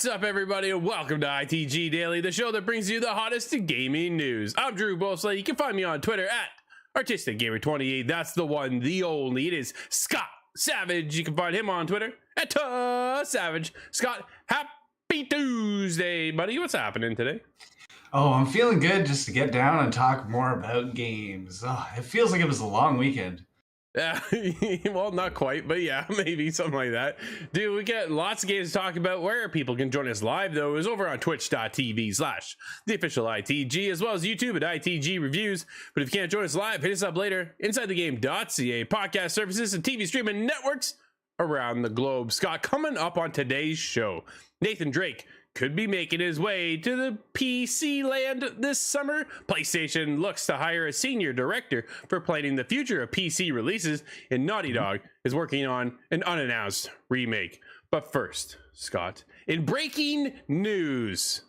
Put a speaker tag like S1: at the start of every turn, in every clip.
S1: What's up, everybody, and welcome to ITG Daily, the show that brings you the hottest gaming news. I'm Drew Bosley. You can find me on Twitter at ArtisticGamer28. That's the one, the only. It is Scott Savage. You can find him on Twitter at Savage. Scott, happy Tuesday, buddy. What's happening today?
S2: Oh, I'm feeling good just to get down and talk more about games. Oh, it feels like it was a long weekend.
S1: Well, not quite, but yeah, maybe something like that. Dude, we get lots of games to talk about. Where people can join us live, though, is over on twitch.tv/the official ITG, as well as YouTube at ITG Reviews. But if you can't join us live, hit us up later. InsideTheGame.ca, podcast services, and TV streaming networks around the globe. Scott, coming up on today's show, Nathan Drake could be making his way to the PC land this summer. PlayStation looks to hire a senior director for planning the future of PC releases, and Naughty Dog is working on an unannounced remake. But first, Scott, in breaking news,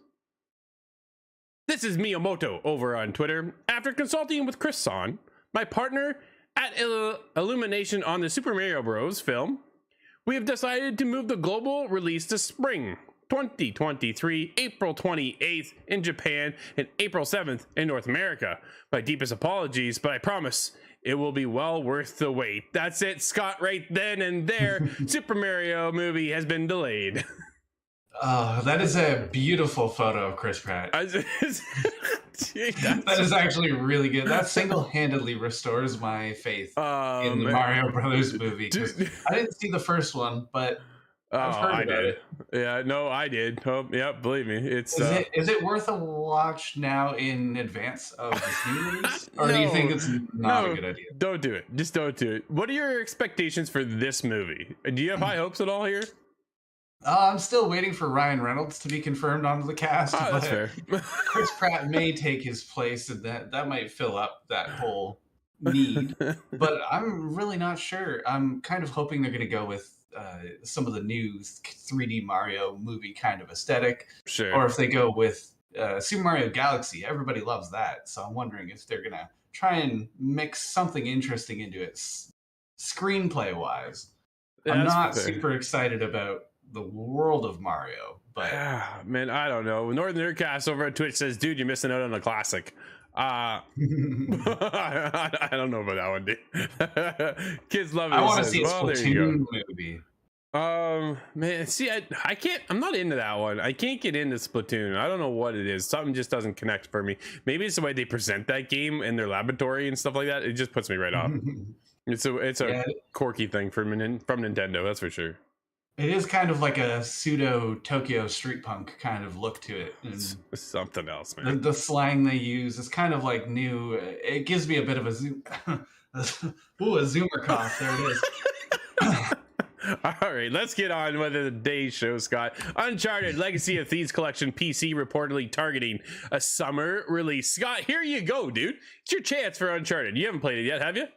S1: this is Miyamoto over on Twitter. After consulting with Chris Son, my partner at Illumination on the Super Mario Bros. Film, we have decided to move the global release to spring 2023, April 28th in Japan and April 7th in North America. My deepest apologies, but I promise it will be well worth the wait. That's it, Scott, right then and there. Super Mario movie has been delayed.
S2: Oh, that is a beautiful photo of Chris Pratt. That is actually really good. That single-handedly restores my faith in the Mario Brothers movie. I didn't see the first one, but I've heard about it.
S1: Yeah, no, I did. Oh, yeah, believe me. Is
S2: it worth a watch now in advance of this new release? Or do you think it's not a good idea?
S1: Don't do it. Just don't do it. What are your expectations for this movie? Do you have high hopes at all here?
S2: I'm still waiting for Ryan Reynolds to be confirmed onto the cast.
S1: Oh, that's fair.
S2: Chris Pratt may take his place, and that might fill up that whole need. But I'm really not sure. I'm kind of hoping they're going to go with some of the new 3D Mario movie kind of aesthetic.
S1: Sure.
S2: Or if they go with Super Mario Galaxy. Everybody loves that. So I'm wondering if they're going to try and mix something interesting into it screenplay-wise. Yeah, I'm not super excited about the world of Mario, but
S1: man, I don't know. Northern Nerdcast over on Twitch says, dude, you're missing out on a classic. I don't know about that one, dude. Kids love it.
S2: I want to see a Splatoon movie.
S1: Man, see, I can't. I'm not into that one. I can't get into Splatoon. I don't know what it is. Something just doesn't connect for me. Maybe it's the way they present that game in their laboratory and stuff like that. It just puts me right off. It's a quirky thing from Nintendo, that's for sure.
S2: It is kind of like a pseudo Tokyo street punk kind of look to it.
S1: It's something else, man.
S2: The slang they use is kind of like new. It gives me a bit of a zoom. A zoomer cough. There it is.
S1: All right, let's get on with the day's show, Scott. Uncharted Legacy of Thieves Collection PC reportedly targeting a summer release. Scott, here you go, dude. It's your chance for Uncharted. You haven't played it yet, have you?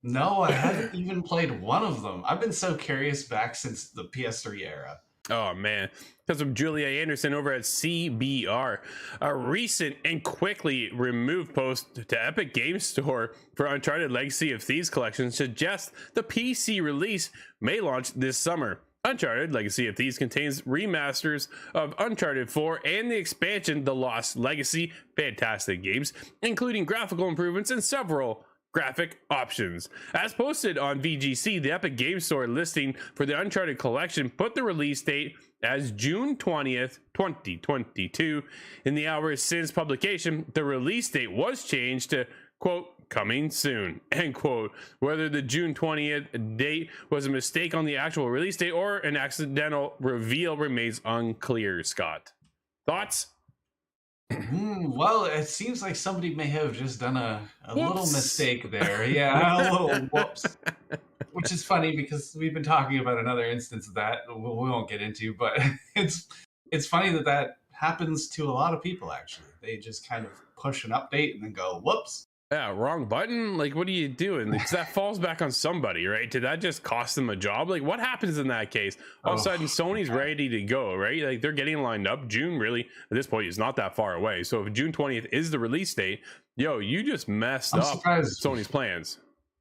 S2: No, I haven't even played one of them. I've been so curious back since the PS3 era.
S1: Oh, man. Because of Julia Anderson over at CBR. A recent and quickly removed post to Epic Games Store for Uncharted Legacy of Thieves Collection suggests the PC release may launch this summer. Uncharted Legacy of Thieves contains remasters of Uncharted 4 and the expansion The Lost Legacy. Fantastic games, including graphical improvements and several graphic options. As posted on VGC, the Epic Games Store listing for the Uncharted collection put the release date as June 20th, 2022. In the hours since publication, the release date was changed to, quote, coming soon, end quote. Whether the June 20th date was a mistake on the actual release date or an accidental reveal remains unclear, Scott. Thoughts?
S2: Well, it seems like somebody may have just done a little mistake there. Yeah, a little whoops. Which is funny because we've been talking about another instance of that we won't get into, but it's funny that happens to a lot of people, actually. They just kind of push an update and then go, whoops.
S1: Yeah, wrong button. Like, what are you doing? Because that falls back on somebody, right? Did that just cost them a job? Like, what happens in that case? All of a sudden, Sony's ready to go, right? Like, they're getting lined up. June, really, at this point, is not that far away. So if June 20th is the release date, yo, you just messed up Sony's plans.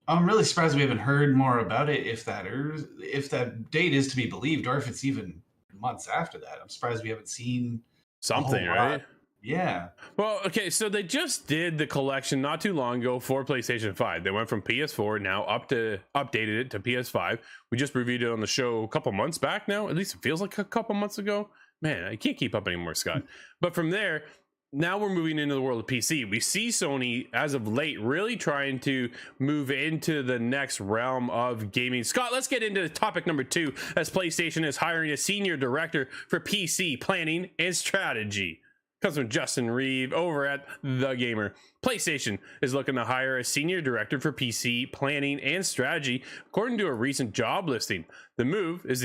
S2: I'm really surprised we haven't heard more about it, if that date is to be believed, or if it's even months after that. I'm surprised we haven't seen
S1: something, right?
S2: Yeah.
S1: Well, okay, so they just did the collection not too long ago for PlayStation 5. They went from PS4 now updated it to PS5. We just reviewed it on the show a couple months back now. At least it feels like a couple months ago. Man, I can't keep up anymore, Scott. But from there, now we're moving into the world of PC. We see Sony as of late really trying to move into the next realm of gaming. Scott, let's get into topic number 2, as PlayStation is hiring a senior director for PC planning and strategy. Comes from Justin Reeve over at The Gamer. PlayStation is looking to hire a senior director for PC planning and strategy, according to a recent job listing. The move is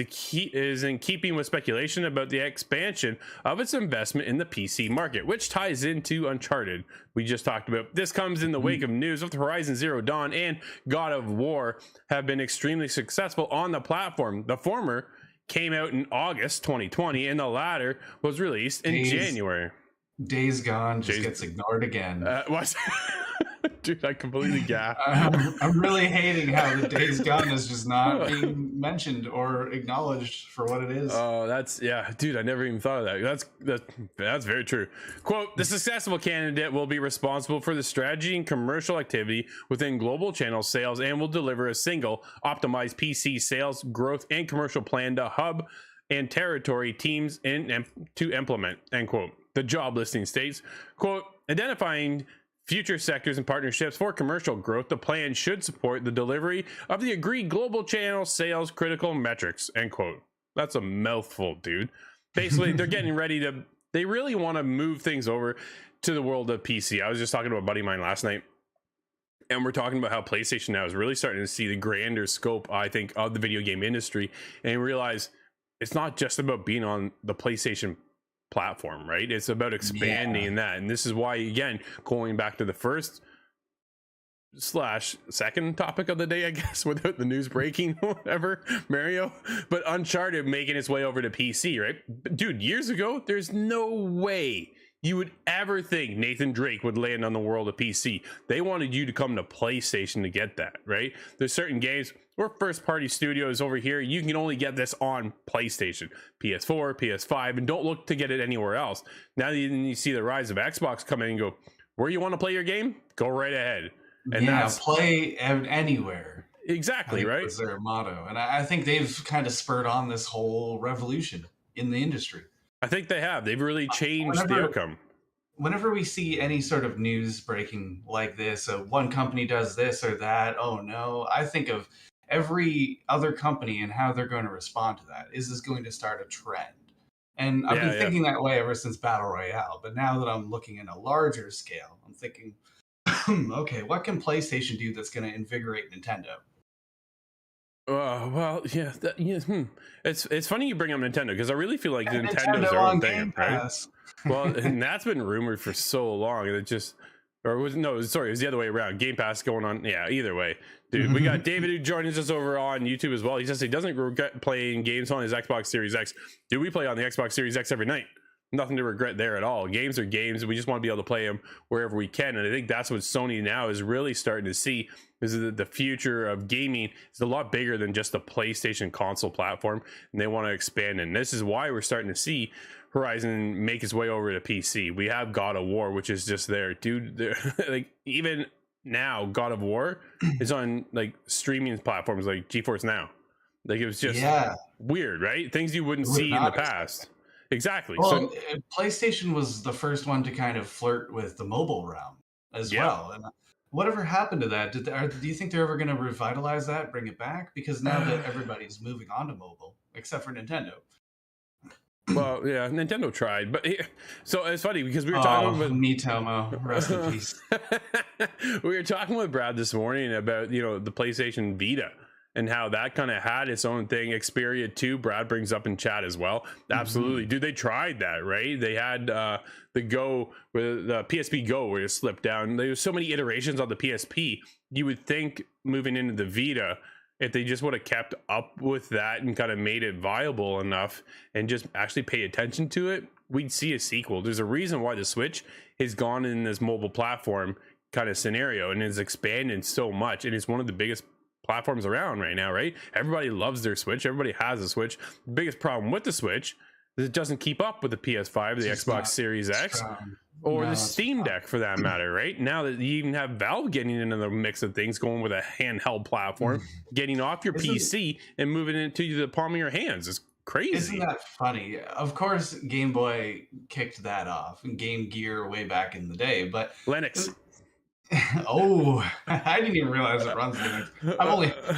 S1: in keeping with speculation about the expansion of its investment in the PC market, which ties into Uncharted, we just talked about. This comes in the wake of news of Horizon Zero Dawn and God of War have been extremely successful on the platform. The former came out in August 2020, and the latter was released in January.
S2: Days Gone just gets ignored again.
S1: What? Dude, I completely gasped.
S2: I'm really hating how the Days Gone is just not being mentioned or acknowledged for what it is.
S1: Oh, that's, yeah, dude, I never even thought of that. That's very true. Quote, the successful candidate will be responsible for the strategy and commercial activity within global channel sales and will deliver a single optimized PC sales growth and commercial plan to hub and territory teams to implement, end quote. The job listing states, quote, identifying future sectors and partnerships for commercial growth, the plan should support the delivery of the agreed global channel sales critical metrics, end quote. That's a mouthful, dude. Basically, they're getting ready to, they really want to move things over to the world of PC. I was just talking to a buddy of mine last night, and we're talking about how PlayStation now is really starting to see the grander scope, I think, of the video game industry, and realize it's not just about being on the PlayStation platform, right? It's about expanding that. And this is why, again, going back to the first / second topic of the day, I guess, without the news breaking, whatever, Mario, but Uncharted making its way over to PC, right? Dude, years ago, there's no way you would ever think Nathan Drake would land on the world of PC. They wanted you to come to PlayStation to get that, right? There's certain games, we're first party studios over here, you can only get this on PlayStation, PS4, PS5, and don't look to get it anywhere else. Now that you see the rise of Xbox come in and go, where you want to play your game? Go right ahead. And that's
S2: play anywhere.
S1: Exactly, right?
S2: Was their motto. And I think they've kind of spurred on this whole revolution in the industry.
S1: I think they have. They've really changed the outcome.
S2: Whenever we see any sort of news breaking like this, one company does this or that, oh no, I think of every other company and how they're going to respond to that. Is this going to start a trend? And I've been thinking that way ever since Battle Royale. But now that I'm looking in a larger scale, I'm thinking, okay, what can PlayStation do that's going to invigorate Nintendo?
S1: Well, yeah, It's funny you bring up Nintendo, because I really feel like Nintendo's their own thing, right? Well, and that's been rumored for so long, and it just, or was no, sorry, it was the other way around. Game Pass going on, yeah. Either way, dude, we got David who joins us over on YouTube as well. He says he doesn't regret playing games on his Xbox Series X. Dude, we play on the Xbox Series X every night. Nothing to regret there at all. Games are games. We just want to be able to play them wherever we can. And I think that's what Sony now is really starting to see, is that the future of gaming is a lot bigger than just the PlayStation console platform, and they want to expand. And this is why we're starting to see Horizon make its way over to PC. We have God of War, which is just there, dude. Like, even now, God of War is on like streaming platforms like GeForce Now. Like, it was just weird, right? Things you wouldn't see in the past. Exactly.
S2: Well, PlayStation was the first one to kind of flirt with the mobile realm as well. And whatever happened to that? Do you think they're ever going to revitalize that, bring it back? Because now that everybody's moving on to mobile, except for Nintendo.
S1: Well, yeah, Nintendo tried, but so it's funny because we were talking with
S2: Miitomo, rest in peace.
S1: We were talking with Brad this morning about, the PlayStation Vita and how that kind of had its own thing. Xperia 2, Brad brings up in chat as well. Absolutely. Dude, they tried that, right? They had the Go, with the PSP Go, where it slipped down. There was so many iterations on the PSP. You would think moving into the Vita, if they just would have kept up with that and kind of made it viable enough and just actually pay attention to it, we'd see a sequel. There's a reason why the Switch has gone in this mobile platform kind of scenario and is expanding so much. And it's one of the biggest platforms around right now, right? Everybody loves their Switch. Everybody has a Switch. The biggest problem with the Switch is it doesn't keep up with the PS5, the Xbox Series X, or the Steam Deck for that matter, right? Now that you even have Valve getting into the mix of things, going with a handheld platform, getting off your PC and moving it to the palm of your hands is crazy.
S2: Isn't that funny? Of course, Game Boy kicked that off, and Game Gear way back in the day. But
S1: Linux.
S2: oh, I didn't even realize it runs Linux.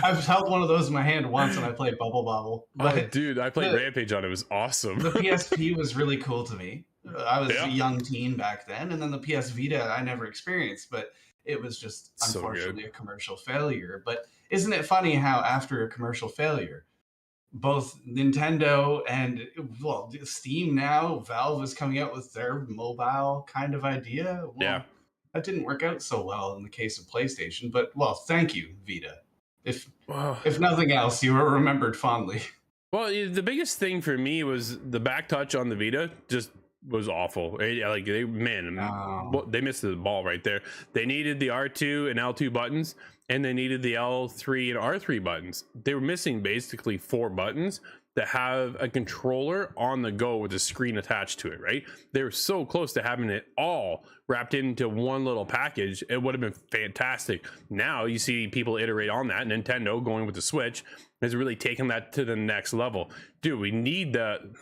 S2: I've held one of those in my hand once, and I played Bubble Bobble.
S1: Oh,
S2: But
S1: dude, I played Rampage on it. It was awesome.
S2: the PSP was really cool to me. I was
S1: Yeah.
S2: a young teen back then, and then the PS Vita I never experienced, but it was just
S1: So
S2: unfortunately
S1: good.
S2: a commercial failure. But isn't it funny how after a commercial failure, both Nintendo and well, Steam now, Valve is coming out with their mobile kind of idea. Well,
S1: Yeah.
S2: that didn't work out so well in the case of PlayStation, but well, thank you, Vita. If nothing else, you were remembered fondly.
S1: Well, the biggest thing for me was the back touch on the Vita just was awful. Like they missed the ball right there. They needed the R2 and L2 buttons, and they needed the L3 and R3 buttons. They were missing basically 4 buttons that have a controller on the go with a screen attached to it, right? They were so close to having it all wrapped into one little package. It would have been fantastic. Now you see people iterate on that. Nintendo going with the Switch has really taken that to the next level. Dude, we need the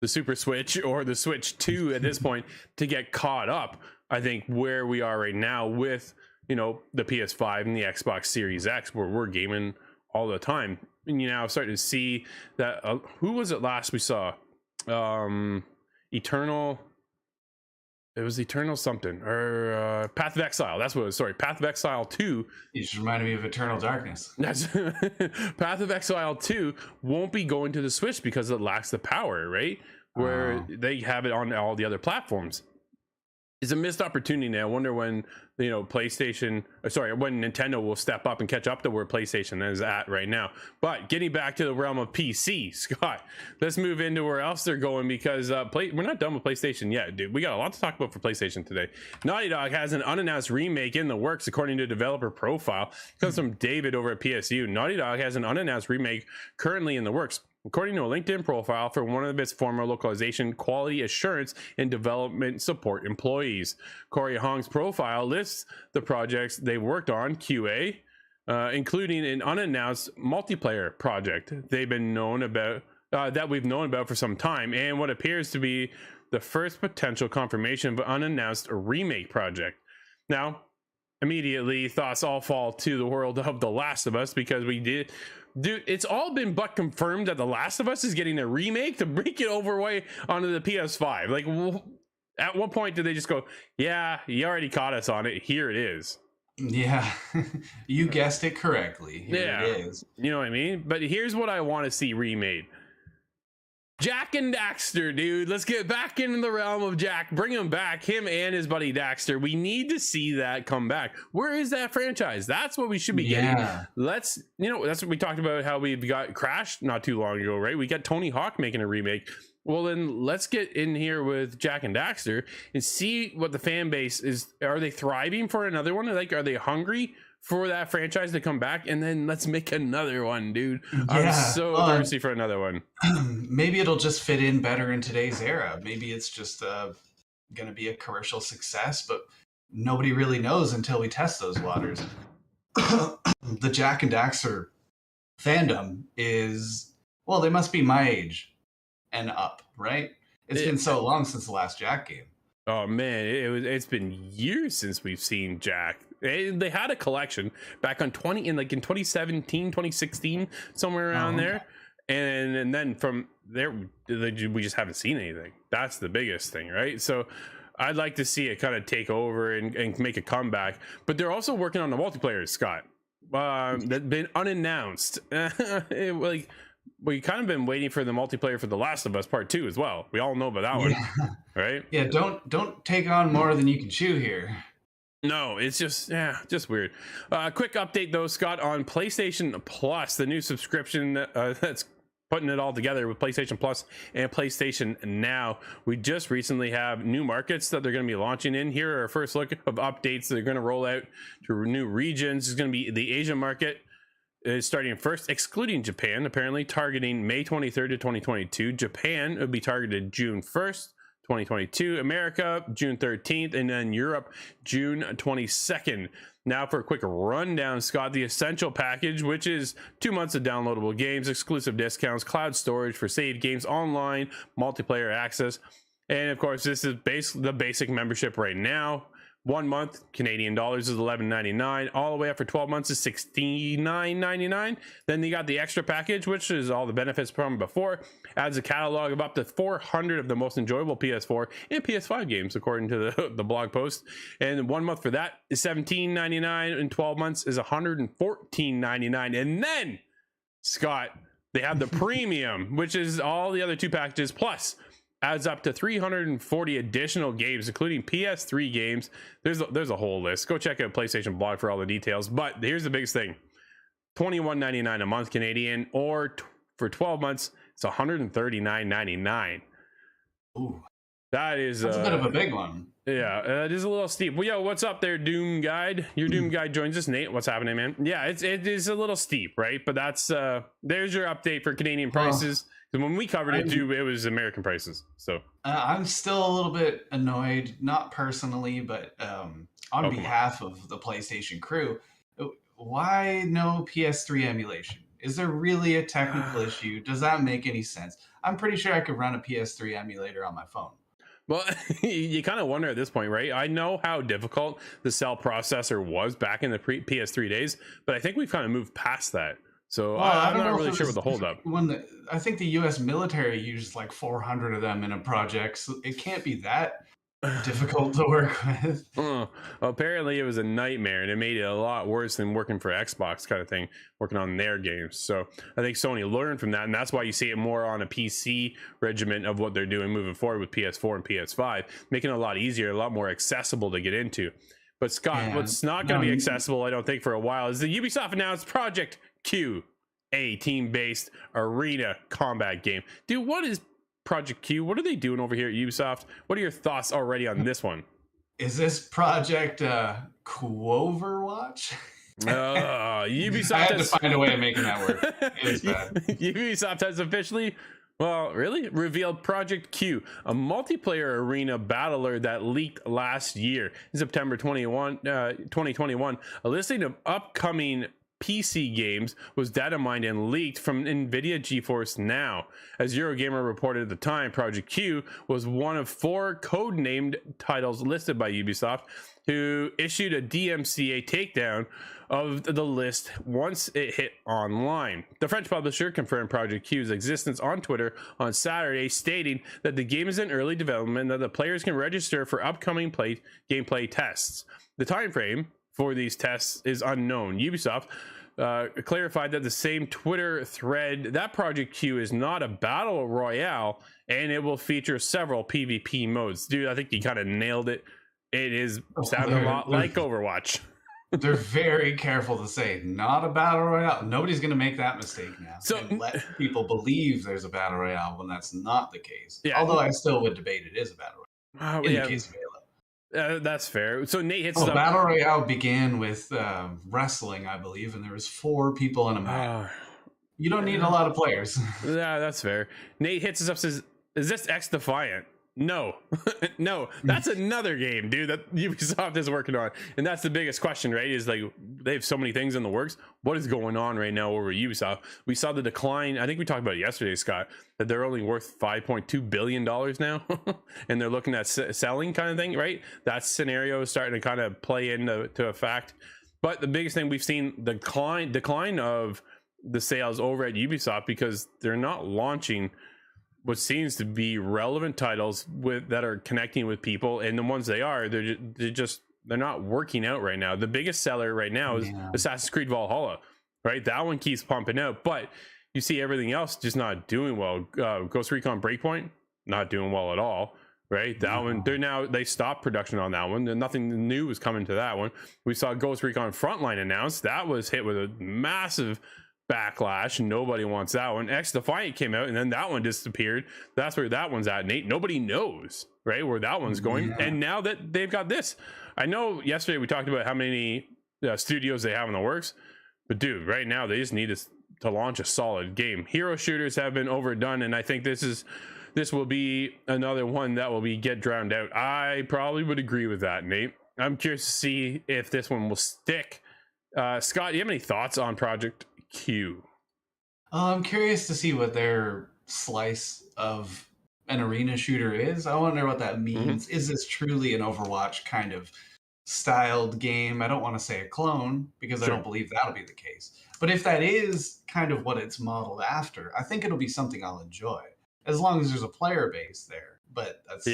S1: Super Switch or the Switch 2 at this point to get caught up, I think, where we are right now with, you know, the PS5 and the Xbox Series X, where we're gaming all the time. And you now starting to see that who was it last we saw? Eternal something, or Path of Exile. That's what it was. Sorry, Path of Exile 2.
S2: You just reminded me of Eternal Darkness.
S1: That's Path of Exile 2 won't be going to the Switch because it lacks the power, right? Where they have it on all the other platforms. It's a missed opportunity now. I wonder when, you know, when Nintendo will step up and catch up to where PlayStation is at right now. But getting back to the realm of PC, Scott, let's move into where else they're going, because we're not done with PlayStation yet, dude. We got a lot to talk about for PlayStation today. Naughty Dog has an unannounced remake in the works, according to developer profile. It comes from David over at PSU. Naughty Dog has an unannounced remake currently in the works, according to a LinkedIn profile for one of its former localization, quality assurance, and development support employees. Corey Hong's profile lists the projects they worked on, QA, including an unannounced multiplayer project they've been known about, that we've known about for some time, and what appears to be the first potential confirmation of an unannounced remake project. Now, immediately, thoughts all fall to the world of The Last of Us, because Dude, it's all been but confirmed that The Last of Us is getting a remake to bring it over way onto the PS5. Like, at what point did they just go, yeah, you already caught us on it, here it is?
S2: Yeah, you guessed it correctly. Here it is.
S1: You know what I mean? But here's what I want to see remade. Jak and Daxter, dude. Let's get back into the realm of Jak. Bring him back, him and his buddy Daxter. We need to see that come back. Where is that franchise? That's what we should be getting. That's what we talked about, how we got Crash not too long ago, right? We got Tony Hawk making a remake. Well, then let's get in here with Jak and Daxter and see what the fan base is. Are they thriving for another one? Like, are they hungry for that franchise to come back? And then let's make another one, dude. Yeah, I'm so thirsty for another one.
S2: Maybe it'll just fit in better in today's era. Maybe it's just going to be a commercial success, but nobody really knows until we test those waters. The Jak and Daxter fandom is, well, they must be my age and up, right? It's been so long since the last Jak game.
S1: Oh man, it's been years since we've seen Jak. They had a collection back on 2017, 2016, somewhere around there, and then from there we just haven't seen anything. That's the biggest thing, right? So I'd like to see it kind of take over and make a comeback. But they're also working on the multiplayer, Scott. That's been unannounced. We kind of been waiting for the multiplayer for The Last of Us Part 2 as well. We all know about that one, right?
S2: Yeah, don't take on more than you can chew here.
S1: No, it's just weird. Quick update though, Scott, on PlayStation Plus, the new subscription that's putting it all together with PlayStation Plus and PlayStation Now. We just recently have new markets that they're going to be launching in. Here are our first look of updates that are going to roll out to new regions. It's going to be the Asian market. Is starting first, excluding Japan, apparently targeting May 23rd to 2022. Japan would be targeted June 1st 2022. America, June 13th, and then Europe, June 22nd. Now for a quick rundown, Scott, the Essential Package, which is 2 months of downloadable games, exclusive discounts, cloud storage for saved games, online, multiplayer access. And of course, this is the basic membership right now. 1 month, Canadian dollars, is $11.99. All the way up for 12 months is $69.99. Then you got the extra package, which is all the benefits from before. Adds a catalog of up to 400 of the most enjoyable PS4 and PS5 games, according to the blog post. And 1 month for that is $17.99, and 12 months is $114.99. And then, Scott, they have the premium, which is all the other two packages, plus adds up to 340 additional games, including PS3 games. There's a whole list. Go check out PlayStation blog for all the details. But here's the biggest thing: $21.99 a month Canadian, or for 12 months, it's $139.99.
S2: Ooh,
S1: that's
S2: a bit of a big one.
S1: Yeah, it is a little steep. Well, yo, what's up there, Doom Guide? Your Doom Guide joins us. Nate, what's happening, man? Yeah, it is a little steep, right? But that's there's your update for Canadian prices. When we covered it too, it was American prices. So
S2: I'm still a little bit annoyed, not personally, but on behalf of the PlayStation crew. Why no PS3 emulation? Is there really a technical issue? Does that make any sense? I'm pretty sure I could run a PS3 emulator on my phone.
S1: Well, you kind of wonder at this point, right? I know how difficult the cell processor was back in the PS3 days, but I think we've kind of moved past that. So I'm not really sure what the holdup.
S2: I think the U.S. military used like 400 of them in a project, so it can't be that difficult to work with.
S1: Well, apparently it was a nightmare, and it made it a lot worse than working for Xbox kind of thing, working on their games. So I think Sony learned from that, and that's why you see it more on a PC regiment of what they're doing moving forward with PS4 and PS5, making it a lot easier, a lot more accessible to get into. But Scott, what's not going to be accessible, I don't think, for a while is the Ubisoft announced Project Q, a team-based arena combat game. Dude, what is Project Q? What are they doing over here at Ubisoft? What are your thoughts already on this one?
S2: Is this Project Overwatch?
S1: Ubisoft
S2: I had to find a way of making that work. It was bad.
S1: Ubisoft has officially, revealed Project Q, a multiplayer arena battler that leaked last year in September 2021. A listing of upcoming PC games was data mined and leaked from NVIDIA GeForce Now. As Eurogamer reported at the time, Project Q was one of 4 codenamed titles listed by Ubisoft, who issued a DMCA takedown of the list once it hit online. The French publisher confirmed Project Q's existence on Twitter on Saturday, stating that the game is in early development and that the players can register for upcoming gameplay tests. The time frame for these tests is unknown. Ubisoft clarified that the same Twitter thread that Project Q is not a battle royale, and it will feature several PvP modes. Dude, I think you kind of nailed it. It is sounding a lot like Overwatch.
S2: They're very careful to say not a battle royale. Nobody's going to make that mistake now. So and let people believe there's a battle royale when that's not the case. Yeah. Although I still would debate it is a battle royale in the case of Halo.
S1: That's fair. So Nate hits
S2: Battle Royale began with wrestling, I believe, and there was 4 people in a match. You don't need a lot of players.
S1: Yeah, that's fair. Nate hits us up, says, "Is this X Defiant?" No, no, that's another game, dude, that Ubisoft is working on. And that's the biggest question, right? Is like, they have so many things in the works. What is going on right now over Ubisoft? We saw the decline. I think we talked about it yesterday, Scott, that they're only worth $5.2 billion now. And they're looking at selling kind of thing, right? That scenario is starting to kind of play into a fact. But the biggest thing we've seen, the decline of the sales over at Ubisoft, because they're not launching what seems to be relevant titles that are connecting with people, and the ones they're not working out right now. The biggest seller right now is Assassin's Creed Valhalla, right? That one keeps pumping out, but you see everything else just not doing well. Ghost Recon Breakpoint, not doing well at all, right? That one, they stopped production on that one. Nothing new was coming to that one. We saw Ghost Recon Frontline announced. That was hit with a massive backlash. Nobody wants that one. X Defiant came out, and then that one disappeared. That's where that one's at, Nate. Nobody knows, right, where that one's going. And now that they've got this, I know yesterday we talked about how many studios they have in the works, but dude, right now they just need to launch a solid game. Hero shooters have been overdone, and I think this is this will be another one that will get drowned out. I probably would agree with that, Nate. I'm curious to see if this one will stick. Scott, do you have any thoughts on Project Q?
S2: I'm curious to see what their slice of an arena shooter is. I wonder what that means. Is this truly an Overwatch kind of styled game? I don't want to say a clone because I don't believe that'll be the case. But if that is kind of what it's modeled after, I think it'll be something I'll enjoy as long as there's a player base there. But that's,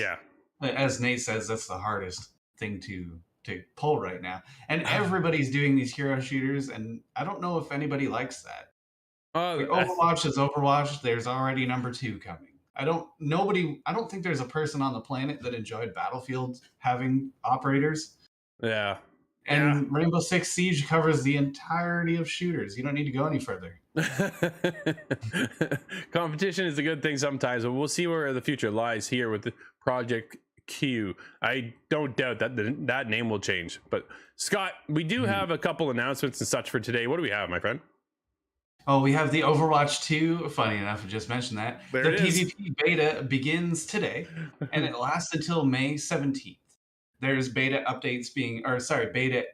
S2: as Nate says, that's the hardest thing to pull right now. And everybody's doing these hero shooters, and I don't know if anybody likes that. Overwatch is Overwatch. There's already number 2 coming. I don't think there's a person on the planet that enjoyed Battlefield having operators.
S1: Yeah.
S2: And Rainbow Six Siege covers the entirety of shooters. You don't need to go any further.
S1: Competition is a good thing sometimes, but we'll see where the future lies here with the Project Q. I don't doubt that that name will change. But Scott, we do have a couple announcements and such for today. What do we have, my friend?
S2: Oh, we have the Overwatch 2. Funny enough, I just mentioned that. The PvP beta begins today, and it lasts until May 17th. There's beta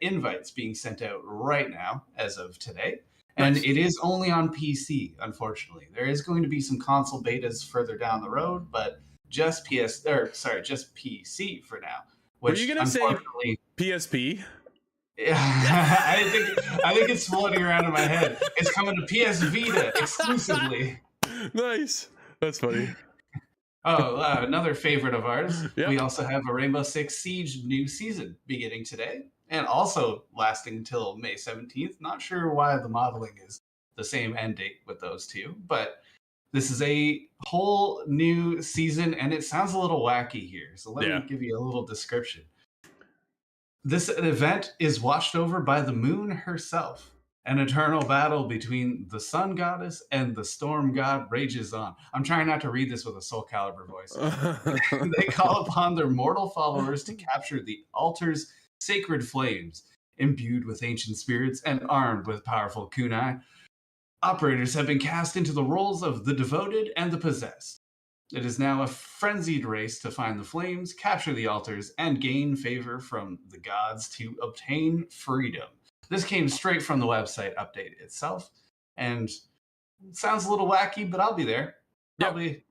S2: invites being sent out right now as of today. And it is only on PC, unfortunately. There is going to be some console betas further down the road, but just PC for now.
S1: Were you going to say PSP?
S2: Yeah, I think it's floating around in my head. It's coming to PS Vita exclusively.
S1: Nice. That's funny.
S2: Another favorite of ours. Yep. We also have a Rainbow Six Siege new season beginning today and also lasting until May 17th. Not sure why the modeling is the same end date with those two, but this is a whole new season and it sounds a little wacky here. So let me give you a little description. This event is watched over by the moon herself. An eternal battle between the sun goddess and the storm god rages on. I'm trying not to read this with a Soul Calibur voice. They call upon their mortal followers to capture the altar's sacred flames. Imbued with ancient spirits and armed with powerful kunai, operators have been cast into the roles of the devoted and the possessed. It is now a frenzied race to find the flames, capture the altars, and gain favor from the gods to obtain freedom. This came straight from the website update itself, and it sounds a little wacky, but I'll be there. Probably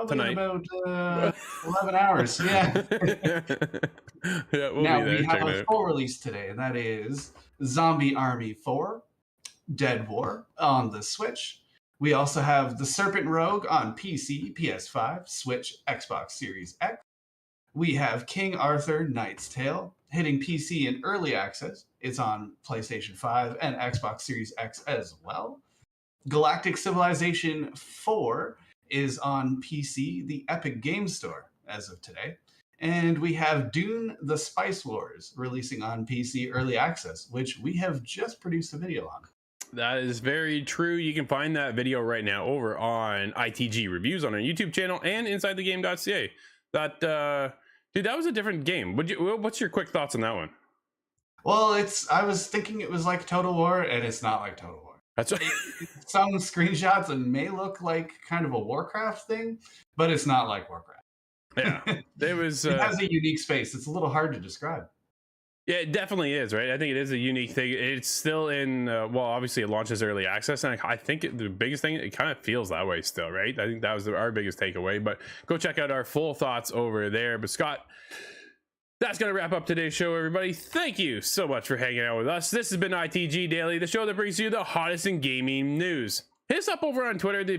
S2: in about 11 hours. Yeah. Now we have a full release today, and that is Zombie Army 4, Dead War on the Switch. We also have The Serpent Rogue on PC, PS5, Switch, Xbox Series X. We have King Arthur Knight's Tale hitting PC in early access. It's on PlayStation 5 and Xbox Series X as well. Galactic Civilization 4 is on PC, the Epic Game Store as of today. And we have Dune the Spice Wars releasing on PC early access, which we have just produced a video on.
S1: That is very true. You can find that video right now over on ITG Reviews on our YouTube channel and InsideTheGame.ca. That dude, that was a different game. What's your quick thoughts on that one?
S2: Well, I was thinking it was like Total War, and it's not like Total War.
S1: That's right.
S2: Some screenshots and may look like kind of a Warcraft thing, but it's not like Warcraft.
S1: Yeah, it was.
S2: It has a unique space. It's a little hard to describe.
S1: Yeah, it definitely is, right? I think it is a unique thing. It's still in, obviously it launches early access, and I think the biggest thing, it kind of feels that way still, right? I think that was our biggest takeaway, but go check out our full thoughts over there. But Scott, that's going to wrap up today's show, everybody. Thank you so much for hanging out with us. This has been ITG Daily, the show that brings you the hottest in gaming news. Hit us up over on Twitter, the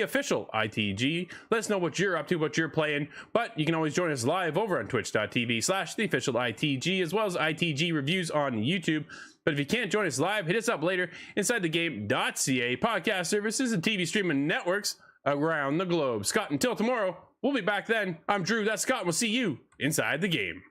S1: official ITG. Let us know what you're up to, what you're playing. But you can always join us live over on twitch.tv/theofficialitg, as well as ITG Reviews on YouTube. But if you can't join us live, hit us up later inside thegame.ca, podcast services and TV streaming networks around the globe. Scott, until tomorrow, we'll be back then. I'm Drew, that's Scott, and we'll see you inside the game.